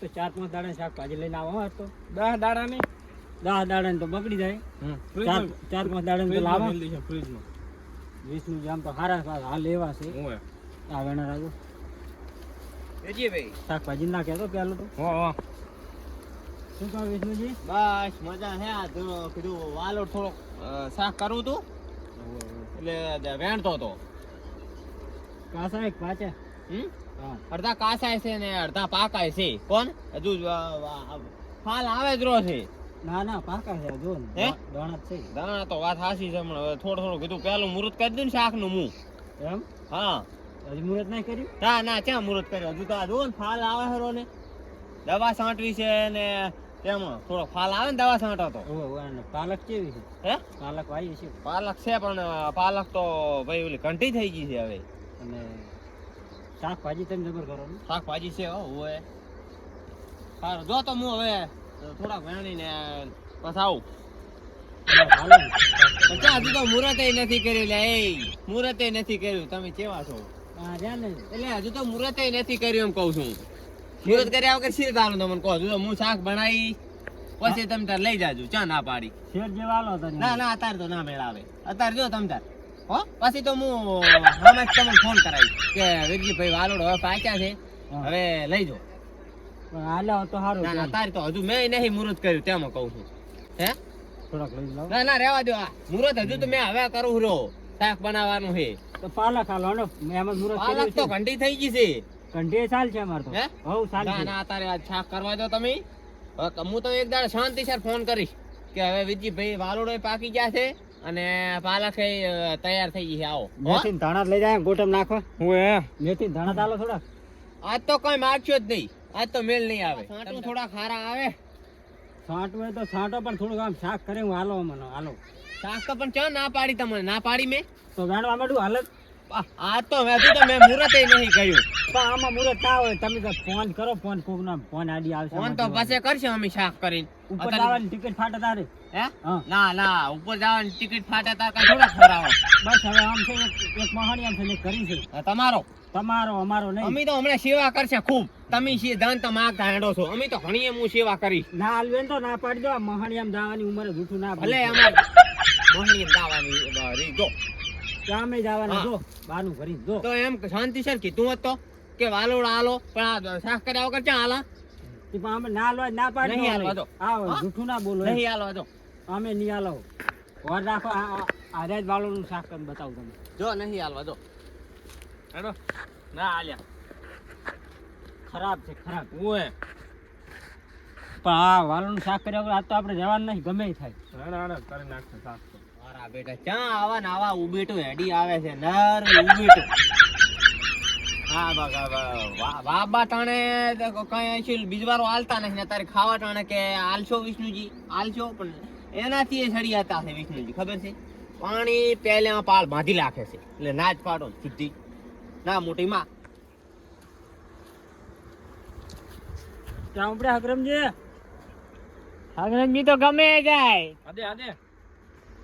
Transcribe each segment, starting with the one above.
તો 4-5 દાડા શાકભાજી લઈને આવો તો 10 દાડા નહીં 10 દાડા તો બગડી જાય. 4-5 દાડા તો લાવો ફ્રીજમાં 20 નું જામ તો હારા હાલ લેવા છે. ઓય આ વેણા રાજુ વેજી ભાઈ શાકભાજી ના કહેતો પેલું તો હો શું કહો વિષ્ણુજી? બસ મજા હે. આ તો કીધું વાલો થોડોક શાક કરવું તું એટલે વેણતો તો. કાસા એક પાછે હા અડધા કાસાય છે ને અડધા પાકાય છે. કોણ હજુ ફાલ આવે જ રો છે. ના ના પાકા છે જો હે? દાણા જ છે દાણા તો વાત હાસી છે પણ હવે થોડું કીધું પેલું મુહૂર્ત કરી દઉં ને શાક નું મું. એમ હા હજી મુહૂર્ત નહીં કર્યું? ના ના ક્યાં મુહૂર્ત કર્યું હજુ તો આ જુઓ ને ફાલ આવે હરો ને દવા છાંટવી છે ને તેમાં થોડો ફાલ આવે ને દવા છાંટો તો. ઓહો પાલક કેવી છે? હે પાલક વાવી છે પાલક છે પણ પાલક તો ભાઈ ઓલી ઘંટી થઈ ગઈ છે હવે. અને શાકભાજી તમે જબર કરો ને શાકભાજી છે હોય સારું જો તો હું હવે થોડાક વેણીને બસ આવું. હાલો ને. પણ ક્યાં હજુ તો મુહૂર્તે નથી કર્યું લે એ મુહૂર્તે નથી કર્યું. તમે કેવા છો? હા રહ્યા ને એટલે હજુ તો મુહૂર્તે નથી કર્યું એમ કહું છું. મુહૂર્ત કર્યા વગર શી દાનું તમને કહો હજુ તો હું શાક બનાવી પછી તમે તાર લઈ જાજો. ચા ના પાડી? શેર જેવા હાલો હતા ના ના અત્યારે તો ના મેળ આવે. અત્યારે જો તમ તાર હો પછી તો હું હમણાં જ તમને ફોન કરાવીશ કે વીરજીભાઈ વાલોડ હવે પાક્યા છે હવે લઈ જાઓ. પણ હાલો તો સારું ના ના તારી તો હજુ મેં નહીં મુહૂર્ત કર્યું તેમાં કહું છું. હે થોડાક લઈ લાવો ના ના રહેવા દો. આ મુહૂર્ત હજુ તો મેં હવે કરું રો શાક બનાવવાનું છે. તો પાલક હાલો હાલો મેં એમાં મુરત પાલક તો ઘંટી થઈ ગઈ છે. કંઠે ચાલ છે અમાર તો હે? હઉ ચાલ ના છે ના તારે આ શાક કરવા દો તમે. હવે હું તો એક દાડે શાંતિસર ફોન કરીશ કે હવે વિજયભાઈ વાલોડો પાકી ગયા છે અને પાલક તૈયાર થઈ ગઈ છે. આવો હો? મેથી ધાણા લઈ જાય ગોટમ નાખવા ઓય મેથી ધાણા ચાલો થોડા આજ તો કઈ મારશો જ નહીં. આજ તો મેળ નહીં આવે. છાંટું થોડા ખારા આવે. છાંટ હોય તો છાંટો પણ થોડુંક આમ શાક કરે હું હાલો મને હાલો શાક તો પણ ચા ના પાડી તમને ના પાડી મેં. તો વેણવા માંડું હાલત આજ તો હજુ તો મેં મુહૂર્તે નહીં કર્યું. પણ આમાં મુરત ના હોય તમે તો ફોન કરો ફોન કોક ના ફોન આડી આવશે ફોન તો પછી કરશે અમે શાક કરીને. ઉપર અત્યારે- જવાની ટિકિટ ફાટે તારે હે હા ના ના ઉપર જવાની ટિકિટ ફાટે તાર કાંઈ થોડા ખવડાવો. બસ હવે આમ છે એક મહાણી આમ છે ને એક કરી છે તમારો તમારો અમારો નહીં અમે તો હમણાં સેવા કરશે ખૂબ. તમે દાન તો માગતા હેડો છો. અમે તો ઘણી હું સેવા કરી. ના હાલવેન તો ના પાડી દો મહાણી આમ જવાની ઉંમરે જૂઠું ના ભલે અમાર મોહણી દાવાની રીત જો. કામે જવાના હા. જો બાનું ભરી જો તો એમ શાંતિસર કીધું હોત તો કે વાલોડ આલો પણ આ શાક કર્યા વગર ક્યાં હાલા? ઈ પણ અમે ના લો ના પાડી નહીં દો હાલવા દો. આવો હા? જૂઠું ના બોલો એમ. નહીં હાલવા જો. અમે નહીં હાલો વર રાખો આ રાજ વાળોનું શાક કરીને બતાવું તમે જો નહીં હાલવા જો. હેડો ના હાલ્યા. ખરાબ છે ખરાબ ઓય પણ આ વાળોનું શાક કર્યા વગર આજ તો આપણે જવાનું નહીં ગમે ઈ થાય હાડા કરી નાખશે શાક તો. મારા બેટા ક્યાં આવા ને આવા ઉબેટું હેડી આવે છે નર ઉબેટું. હા બાબા ટાણે કઈ છે બીજવારો હાલતા નથી ને તારે ખાવા ટાણે કે હાલશો વિષ્ણુજી હાલશો પણ એનાથી એ સળિયાતા છે વિષ્ણુજી ખબર છે. પાણી પહેલા પાળ બાંધી રાખે છે એટલે ના જ પાડો શુદ્ધિ ના મોટી માં. ત્યાં ઉપડે હકરમજી હગરજી તો ગમે જાય. આદે આદે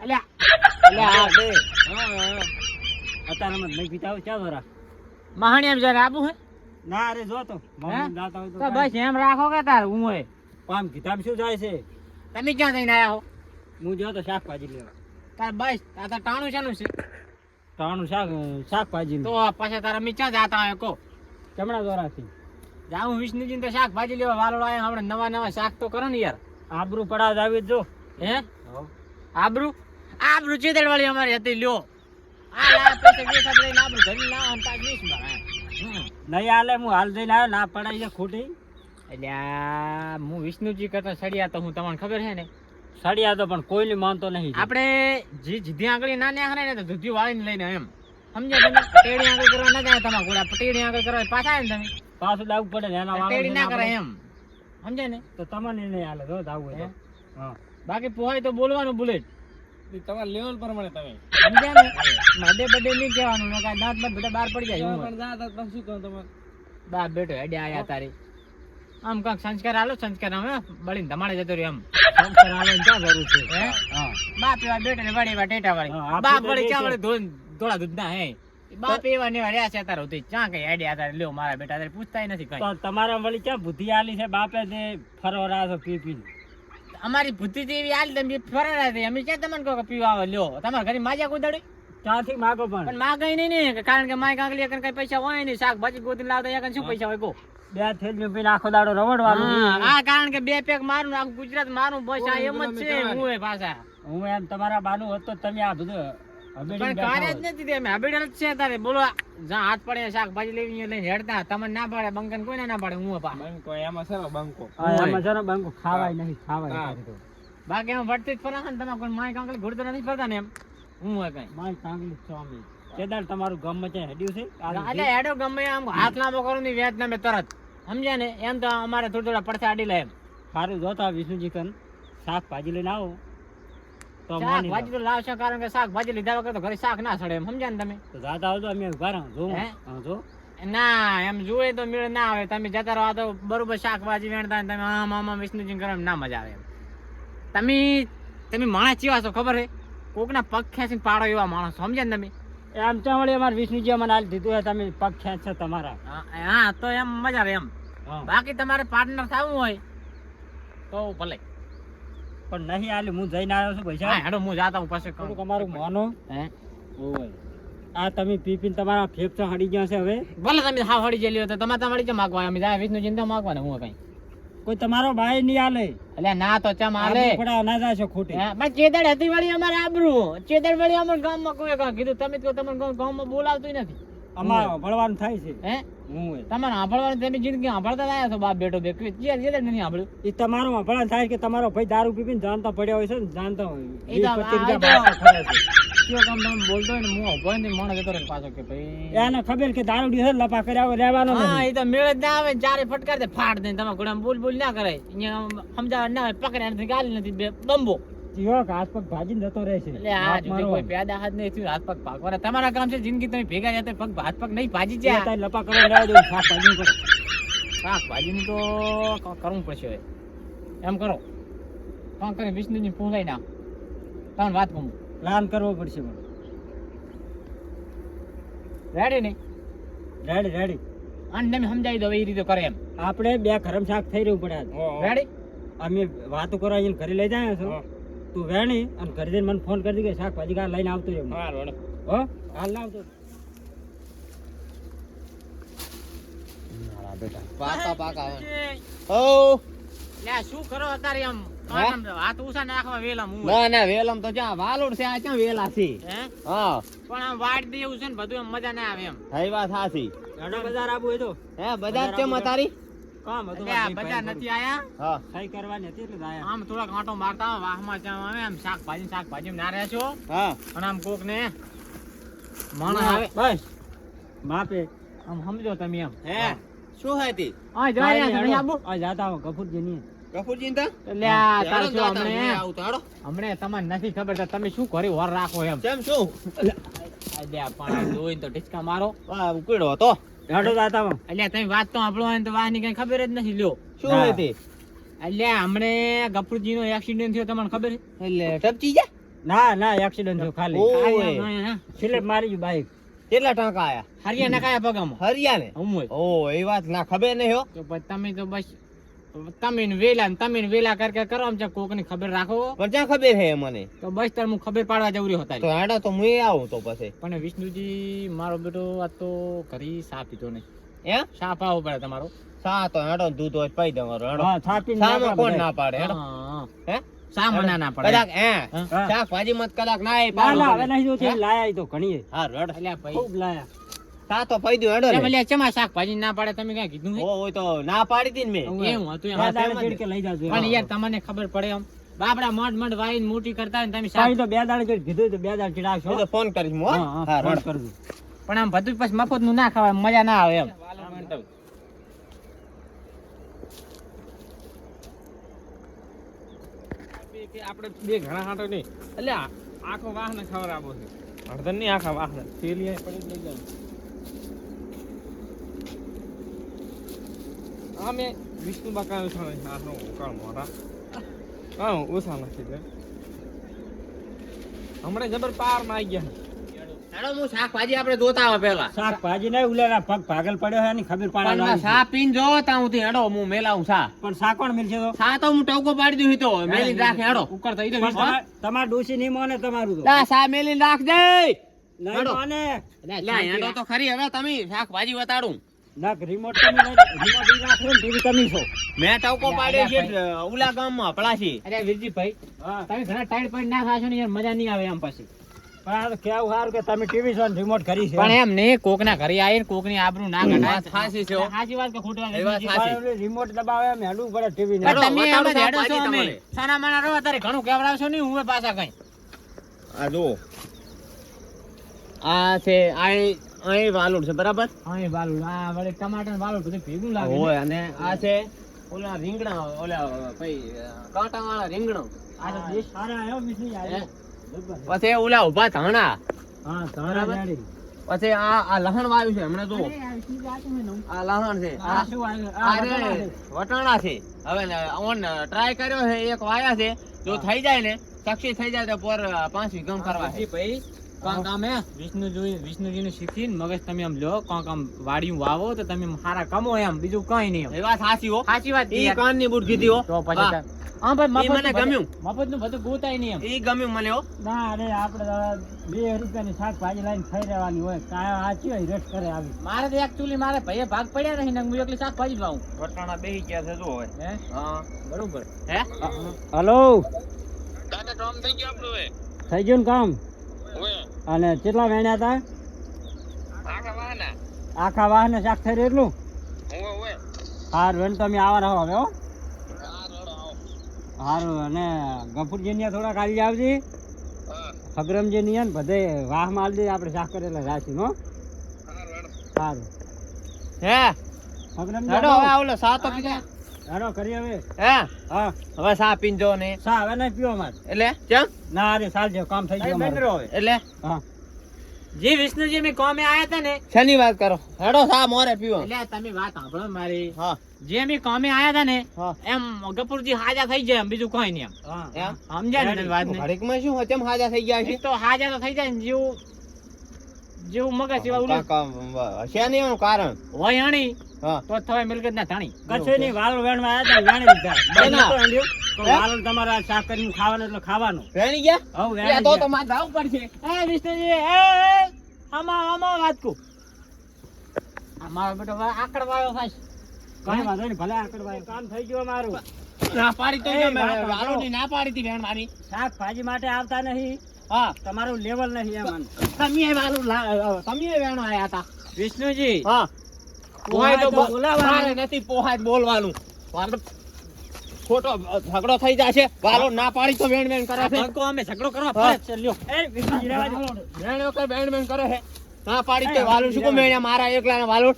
અલ્યા અલ્યા આ બે હા અત્યારે અમે નહીં પીતા હોય ક્યાં દોરા મહાણી એમ જરા આબુ હે ના અરે જો તો મમ્મી જાતા હોય તો તો બસ એમ રાખો કે તાર હું હોય. આમ કિતાબ શું જાય છે તમે ક્યાં જઈને આયા હો? હું જો તો શાકભાજી લેવા તાર બસ આ તો ટાણું શાનું છે? ટાણું શાકભાજી તો પછી તારા મી ક્યાં જાતા હોય કો? ચમડા દોરાથી જાઉં વિષ્ણુજી તો શાકભાજી લેવા વાલોડો આયા હમણાં નવા નવા શાક તો કરો ને યાર. આબરૂ પડાવ આવી જ જો હે આબરૂ આબરૂ ચેતડ વાળી અમારી હતી લ્યો. આ લા પૈસા બે સાત લઈને આબરૂ ઘરી લાવો અને પાછ 20 માં. નહીં હાલે હું હાલ જઈને આવ્યો ના પડાઈ છે ખોટી એટલે આ હું વિષ્ણુજી કરતા સડિયા તો હું તમને ખબર છે ને સડિયા તો પણ કોઈને માનતો નહીં આપણે જે જીધી આંગળી ના ન્યા ને તો દૂધી વાળીને લઈને એમ સમજ્યા તમે? ટેડી આંગળી કરવા ના જાય તમારા ગોળા ટેડી આંગળી કરવા પાછા આવે ને તમે પાછું દાવું પડે ને એના ટેડી ના કરે વાળા એમ સમજે ને. તો તમને નહીં હાલે જો દાવું હોય તો. હા બાકી પોહાય તો બોલવાનું બુલેટ તમારા લેવલ પ્રમાણે તમે સમજ્યા ને. મડે બડે નહીં કહેવાનું ને કાંઈ દાંત બાંત બધા બહાર પડી જાય એવું હોય. પણ જાત તો શું કહું તમારે બાપ બેટો હેડે આયા તારી આમ કાંક સંસ્કાર આલો સંસ્કાર હવે બળીને ધમાડે જતો રહ્યો એમ સંસ્કાર આલવાની ક્યાં જરૂર છે હે હા બાપ એવા બેટો ને વળી એવા ટેટા હા, વાળી આપણે બાપ તો વળી એ ક્યાં છે. વળી ધોળા દૂધ ના હે બાપ એવા ને રહ્યા છે તાર હતી ક્યાં કઈ આઈડિયા તારે લ્યો મારા બેટા તારે પૂછતાય નથી કઈ તો તમારા વળી ક્યાં બુદ્ધિ આલી છે બાપે તે ફરવા રહ્યા છો પી પી અમારી બુદ્ધિ જેવી હાલ તમે ફરારા છે અમે ક્યાં તમને કહો કે પીવા આવો લ્યો તમારા ઘરે માજા કુદાડી ત્યાંથી માગો પણ પણ માં ગઈ નહીં ને કારણ કે માય કાંકલી કઈ પૈસા હોય નહીં શાકભાજી ગોતી લાવતા એક શું પૈસા હોય કો બે થેલીઓ પીને આખો દાડો રવડવાનું હા કારણ કે બે પેક મારું આખું ગુજરાત મારું બસ આ એમ જ છે હું એ પાછા હું એમ તમારા બાનું હોત તો તમે આ બધું હબેડીને પણ બેઠા કાર્ય જ હોત. નથી તે અમે હબેડલ જ છે તારે બોલો જ્યાં હાથ પડે શાકભાજી લેવી લઈને હેડતા તમને ના પાડે બંકન કોઈને ના પાડે હું પા બંકો એમાં છે ને બંકો હા, એમાં છે ને બંકો ખાવાય નહીં ખાવાય હા. નહીં તો. બાકી એમ વળતી જ ફરા ને તમે કોઈ માય કાંકલી ઘોડતો નથી ફરતા ને એમ હું હોય કઈ મારી કાંગલી સ્વામી કેદાર તમારું ગામ છે હેડ્યું છે એટલે હેડો ગમે આમ હાથ લાંબો કરું ની વ્યાજ નામે તરત સમજ્યા ને એમ તો અમારે થોડા પડખે આડી લે એમ સારું જોતા વિષ્ણુજી કન શાકભાજી લઈને આવો તો માની શાકભાજી તો લાવશે કારણ કે શાકભાજી લીધા વગર તો ઘરે શાક ના સડે એમ સમજ્યા ને તમે તો જાતા આવજો અમે ઉભા રહો જો હે? હા જો ના એમ જોયે તો મેળ ના આવે તમે જતા રહો આ તો બરોબર શાકભાજી વેણતા ને તમે આમ આમ આમ વિષ્ણુજી કરે એમ ના મજા આવે એમ તમે માણસ કેવા છો ખબર હે કોકના પગ ખેંચીને પાડો એવા માણસ સમજ્યા ને તમે એમ તો વળી અમારે વિષ્ણુજી અમને આલી દીધું હોય તમે પગ ખેંચશે તમારા હા તો એમ મજા આવે એમ હા. બાકી તમારે પાર્ટનર થવું હોય તો ભલે પણ નહીં આલી હું જઈને આવ્યો છું હા પૈસા હેડો હું જાતા હું પાસે થોડુંક અમારું માનો હે ઓય આ તમે પી પીને તમારા ફેફસા હડી ગયા છે હવે ભલે તમે હાવ હળી જેલી તો તમારે તમારી કેમ માગવા અમે જાય વિષ્ણુ ચિંતા માગવાને હું કઈ કોઈ તમારો ભાઈ નહીં આલે એટલે ના તો ચમ હાલે આબરૂ પડાવ ના જાશો ખોટી હે, પણ ચેદડ હતી વાળી અમારે આબરૂ ચેદડ વાળી અમારા ગામમાં કોઈ કાંઈ કીધું તમે તો તમને ગામમાં બોલાવતું નથી અમારે ભણવાનું થાય છે હે હું હોય તમારે સાંભળવાનું તમે જિંદગી સાંભળતા આવ્યા છો બાપ બેટો બે ચેદડ નથી સાંભળ્યું એ તમારો ભણવાનું થાય કે તમારો ભાઈ દારૂ પી પીને જાણતા પડ્યા હોય છે ને જાણતા હોય એ તો 20-25 આ રૂપિયા તો- ભાવ ખર્ચે છે. કયો કામ તમે બોલતો હોય ને હું ઉભો ને મોણો જતો રહે પાછો કે ભાઈ એને ખબર કે દારૂ ડીસે લપા કર્યા વગર રહેવાનો હા નથી. એ તો મેળ જ ના આવે ને ચારે ફટકાર દે ફાડ દે તમે કોઈ આમ બોલ બોલ ના કરાય અહીંયા સમજાવવા ના આવે પકડ્યા નથી ગાલી નથી બે બંબો જીવો કે હાથ પગ ભાજીને જતો રહે છે એટલે આ હાથ જો મારવાનો. કોઈ પેદા હાથ નહીં થયું હાથ પગ ભાગવાના તમારા કામ છે જિંદગી તમે ભેગા જતા પગ હાથ પગ નહીં ભાજી એ જાય તારે લપા કરવા રહેવા દેવું, શાકભાજી કરો. શાકભાજીનું તો કરવું પડશે હવે એમ કરો કામ કરી વિષ્ણુજી પૂછાઈ ના તમને વાત કહું પ્લાન કરવો પડશે પણ. રેડી નહીં રેડી રેડી અને તમે સમજાવી દો એ રીતે કરે એમ આપણે બે ગરમ શાક થઈ રહ્યું પડે આજ. રેડી અમે વાતો કરવા આવીને ઘરે લઈ જાય છો તું વેણી અને ઘરે જઈને મને ફોન કરી દે કે શાકભાજી કા લઈને આવતો રહ્યો હા રોડ હો હાલ લાવતો મારા બેટા પાકા પાકા ઓ લે શું કરો અત્યારે આમ હાથ ઉષા નાખવા વેલા હું ના ના વેલમ તો જ્યાં વાલોડ છે આ ક્યાં વેલા છે હે હા પણ આમ વાડ દે એવું છે ને બધું એમ મજા ના આવે એમ થઈ વાત સાચી ગાડો બજાર આવું હોય તો હે બધા કેમ તારી કામ હતું એટલે આ બધા નથી આયા હા સહી કરવાની હતી એટલે જ આયા. આમ થોડાક આંટો મારતા હોય, વાહમાં ચામ આવે આમ શાકભાજી ના રહ્યા છો હા અને આમ કોક ને માણસ આવે બસ માપે આમ સમજો તમે એમ હે શું હે તી આ જવા રહ્યા છો નહીં આબુ આ જાતા હો ગફુરજી ની કપૂરજી તા એટલે આ તાર હેડો શું જાતા, હમણે હું આવું તો હેડો. હમણે તમને નથી ખબર તો તમે શું કરી વર રાખો એમ કેમ શું એટલે પણ જોઈને તો ઢીચકા મારો આ ઉકેડો હતો હેડો જાતા હો. એટલે તમે વાત તો આપણો હોય ને તો વાહની કઈ ખબર જ નથી લ્યો શું હે તી એટલે હમણે ગફુરજી નો એક્સિડન્ટ થયો તમને ખબર છે એટલે ટપચી જા ના ના એક્સિડન્ટ થયો ખાલી ઓય. સ્લીપ મારી ગયું બાઈક કેટલા ટકા આયા હરિયા નખાયા પગામાં હરિયા ને હું હોય ઓ એ વાત ના ખબર નહીં હો તો પછી તમે તો બસ તમે ને વેલા કર કરો આમ કોક ની ખબર રાખો પણ ક્યાં ખબર હે મને તો બસ તાર હું ખબર પાડવા જવરી હતા તો હેડો તો હું આવું તો પછી પણ વિષ્ણુજી મારો બેટો આ તો ઘરી સા પીતો નહીં હે સા પાવો પડે તમારો સા તો હેડો ને દૂધ હોય પી દેવાનું હેડો હા થાપીને સામાં નાખવા કોણ બધાય. ના પાડે હેડો હા. હે સા મના ના પડે કદાચ હે હા. શાકભાજી મત કલાક ના એ ના ના હવે પાડો નહીં જોતી હે? લાયા ઈ તો ઘણી હા રડ એટલે ભાઈ ખૂબ લાયા સા તો પી દઉં હેડો કેમ ને એટલે ચમા શાકભાજી ના પાડે તમે કઈ કીધું ઓ હોય તો ના પાડી દી ને મેં એવું હતું એમ. બે દાડે એમ જ. ચીડકે લઈ જાજો પણ યાર તમને ખબર પડે એમ બાપડા મડ વાઈને મોટી કરતા હોય ને તમે શાક સારી તો બે દાડે ચીડ કીધું તો બે દાડે ચીડાવશો. હું તો ફોન કરીશ હું હો. હા હા ફોન રડ કરજો. પણ આમ બધું પછી મફત નું ના ખાવાય મજા ના આવે એમ આપણે બે ઘણા હાટો નહીં એટલે આખો વાહને ખબર આપો છે અડધન નહીં આખા વાહને થેલી અહીં પડી જ લઈ જાય હા મેં વિષ્ણુ બાકા ઉછાળે હા હું ઉકાળ મોરા હા હું ઓછા નથી તે હમણાં જબર પાર માં આવી ગયા હેડો હું શાકભાજી આપણે જોતા આવે પેલા શાકભાજી નહીં ઉલેલા પગ પાગલ પડ્યો છે એની ખબર પણ પાડવાની શા પીન જો તા હું હેડો હું મેલાવું શા પણ શા કોણ મિલશે તો શા તો હું ટવકો પાડી દઉં તો મેલી રાખે હેડો ઉકળ થઈ પણ જાય તમાર ડોશી નહીં મોને તમારું તો લા શા મેલી રાખ દે નહીં હેડો. મોને લા હેડો તો ખરી હવે તમે શાકભાજી વતાડું ના રિમોટ તમે રિમોટ ઈ રાખો ને ટીવી તમે છો મેં ટવકો પાડ્યો છે ઉલા ગામમાં પલાસી અરે વીરજીભાઈ હા તમે ઘણા ટાઈટ પડી ના ખાશો ને યાર મજા નહીં આવે એમ પછી પણ આ તો કેવું સારું કે તમે ટીવી છો ને રિમોટ કરી છે પણ એમ નહીં કોક ના ઘરે આવીને કોક ની આબરૂ ના વાત કઢાય સાચી છે હો. સાચી વાત કે ખોટી વાત? એ વાત સાચી. પણ રિમોટ દબાવે એમ હેડવું પડે ટીવી ને હેડો. તમે એમ જ વટાડો હેડો છો શાકભાજી અમે. તમારે. સાના માના રહો તારે ઘણું કેવડાવશો નહીં હું પાછા કઈ આ જો આ છે આ વાલુડ છે બરાબર હા એ બાલું આ વળી ટમાટર ને બાલું બધું ભેગું લાગે ને. હોય અને આ છે ઓલા રીંગણા ઓલા ભાઈ કાંટા વાળા રીંગણો આ તો દેશ સારા આવ્યો મિસી હે? આવ્યો પછી ઓલા ઉભા ધાણા હા બરાબર. સારા રેડી પછી આ લહણ વાવ્યું છે હમણાં જો અરે, આ ચીજ આ તો મેં નવું. આ લહણ છે આ શું આવ્યું આ આ રે વટાણા છે હવે ઓન ટ્રાય કર્યો છે એક વાયા છે જો થઈ જાય ને સક્સેસ થઈ જાય તો પર 5 વીઘમ કરવા છે ભાઈ કાંક આમ વિષ્ણુજીને શીખીને મગજ તમે આમ લો કાંક આમ વાડિયું વાવો તો તમે સારા કમો એમ બીજું કઈ નહીં એ વાત સાચી હો સાચી વાત ઈ કાનની બુટ કીધી હો તો પછી વાહ. હા ભાઈ ઈ મને ગમ્યું. મફત નું બધું ગોતાય નહીં એમ ઈ ગમ્યું મને હો ના અરે આપણે તો 2 રૂપિયાની શાકભાજી લઈને ખાઈ રહેવાની હોય કાંઈ આ ચીય રેટ કરે આવી મારે તો એકચ્યુઅલી મારે ભાઈએ ભાગ પડ્યા નહીં ને હું એકલી શાકભાજી જ વાવું વટાણા બેહી ગયા છે જો હવે હે હા બરોબર હે હલો દાદા કામ થઈ ગયું આપણું હવે થઈ ગયું ને કામ ઓય અને કેટલા વેણ્યા હતા આખા વાના આખા વાહને શાક થઈ રહ્યું ઓય ઓય હાર વેણ તમે આવવાના હો હવે હો આ રોડ આવો હારું અને ગફુરજી ને થોડાક આવી આવજે હા ખગરમજી ની ને બધે વાહ માલ દે આપણે શાક કરેલા રાખી હો સારું હે ખગરમજી હેડો હવે આવલો સા તો પીધા હેડો કરી હવે હે હા હવે સા પીંજો ને સા હવે નહીં પીવો મારે એટલે ચમ ના અરે સાલ જેવું કામ થઈ ગયું મારું. એટલે હા જે વિષ્ણુજી મેં કોમે આયા હતા ને શેની વાત કરો હેડો સા મોરે પીવો એટલે તમે વાત સાંભળો મારી હા જે મેં કોમે આયા હતા ને હા એમ ગપુરજી હાજા થઈ જાય એમ બીજું કોઈ નહીં હા એમ સમજ્યા ને તમે વાત ને ઘડીકમાં શું હોય? ચમ હાજા થઈ ગયા છે તો હાજા તો થઈ જાય ને જેવું મગજ એવા ઉલું હશે નહીં એનું કારણ હોય અણી હા તો જ થવાય મિલકત ના ધાણી કચ્છ ની વાલ વેણવા આવ્યા હતા વેણી લીધા ના. બધું તો વેણ્યું. તો વાલ તમારે આ શાક કરીને ખાવાનું એટલે ખાવાનું વેણી ગયા હવે લે વેણી તો ગયા. તો મારે જાવું પડશે એ વિષ્ણુજી આમાં વાત કુ મારો બેટો આકડ વાયો થાય કાંઈ વાંધો નહીં ભલે આકડ ભાઈ કામ થઈ ગયું મારું ના પાડી તો એ જો મેં વાત સાંભળો. વાલોની ના પાડી હતી વેણ મારી શાકભાજી માટે આવતા નહીં હા તમારું લેવલ નહીં એમ તમે વાલું તમે વેણો આયા હતા વિષ્ણુજી હા પોહાય તો પોહાય બોલાવવાનું. મારે નથી પોહાય બોલવાનું મારે ખોટો ઝઘડો થઈ જશે વાલો ના પાડી તો વેણ વેણ કરે છે ભગો અમે ઝઘડો કરવા હા. ફરજ છે લ્યો એ વિષ્ણુજી રહેવા દો. વેણ વગર વેણ વેણ કરે છે ના પાડી તો વાલું શું કોમ વેણ્યા મારા એકલાના વાલું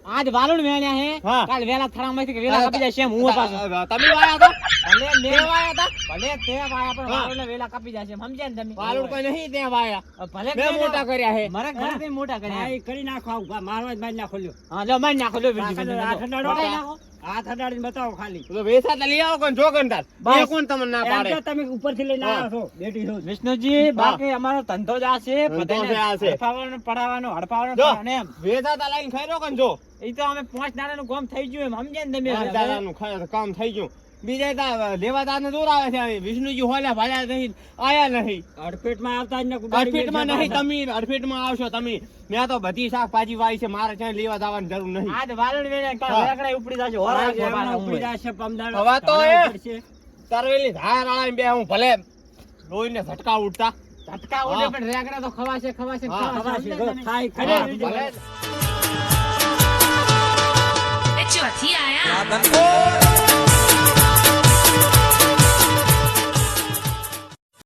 આજ વાલુડ વેણ્યા હે હા. કાલ વેલા થરામાંથી વેલા કાપી જાય છે એમ હું પાછો તમે વાયા હતા ભલે તે મેં વાયા હતા ભલે તે વાયા પણ હા. વાલુડને વેલા કાપી જાય છે સમજ્યા ને તમે વાલું કોઈ નહીં ત્યાં વાયા ભલે મેં તે મોટા કર્યા છે મારા ઘરે મોટા કર્યા હા, એ કરી નાખો આવું. મારવા જ મારી નાખો લ્યો. હા લો મારી નાખો લો આ ઠંડાડો. બતાવી નાખો હાથ અડાડીને બતાવો ખાલી તો વેસા તો લઈ આવો કોણ જો કંટાર બસ. એ કોણ તમને ના એમ પાડે તો તમે ઉપરથી લઈને હા. આવ્યા છો બેટી છો વિષ્ણુજી બાકી અમારો ધંધો જ આ છે ધંધો બધાને છે આ છે. હડપાવાનો પડાવવાનો હડપાવાનો જો. પડાવવાનો એમ વેસા તો લઈને ખાઈ કોણ જો એ તો અમે 5 દાડાનું કામ થઈ ગયું એમ સમજ્યા ને તમે દાદાનું કામ થઈ ગયું બીજા તા લેવાદાર ને દૂર આવે છે હવે. વિષ્ણુજી હોલ્યા ભાલ્યા નહીં આયા નહીં અડફેટમાં આવતા જ ને અડફેટમાં નહીં તમે અડફેટમાં આવશો તમે મેં તો બધી શાકભાજી વાવી છે મારે ક્યાંય લેવા જવાની જરૂર નહીં આજ વાલણ વેણે કાલ હા. વેકડા ઉપડી જાશે હોરા એમાં ઉપડી જશે પમદાડો. હવે તો એ. ધાણા પડશે. તરવેલી ધાર આળા બે હું ભલે લોહીને ઝટકા ઉડતા ઝટકા ઉડે હા. પણ રેકડા તો ખવાશે ખવાશે હા, ખવાશે. સમજ્યા તમે? થાય હા, ખરી. ભલે It's your TII.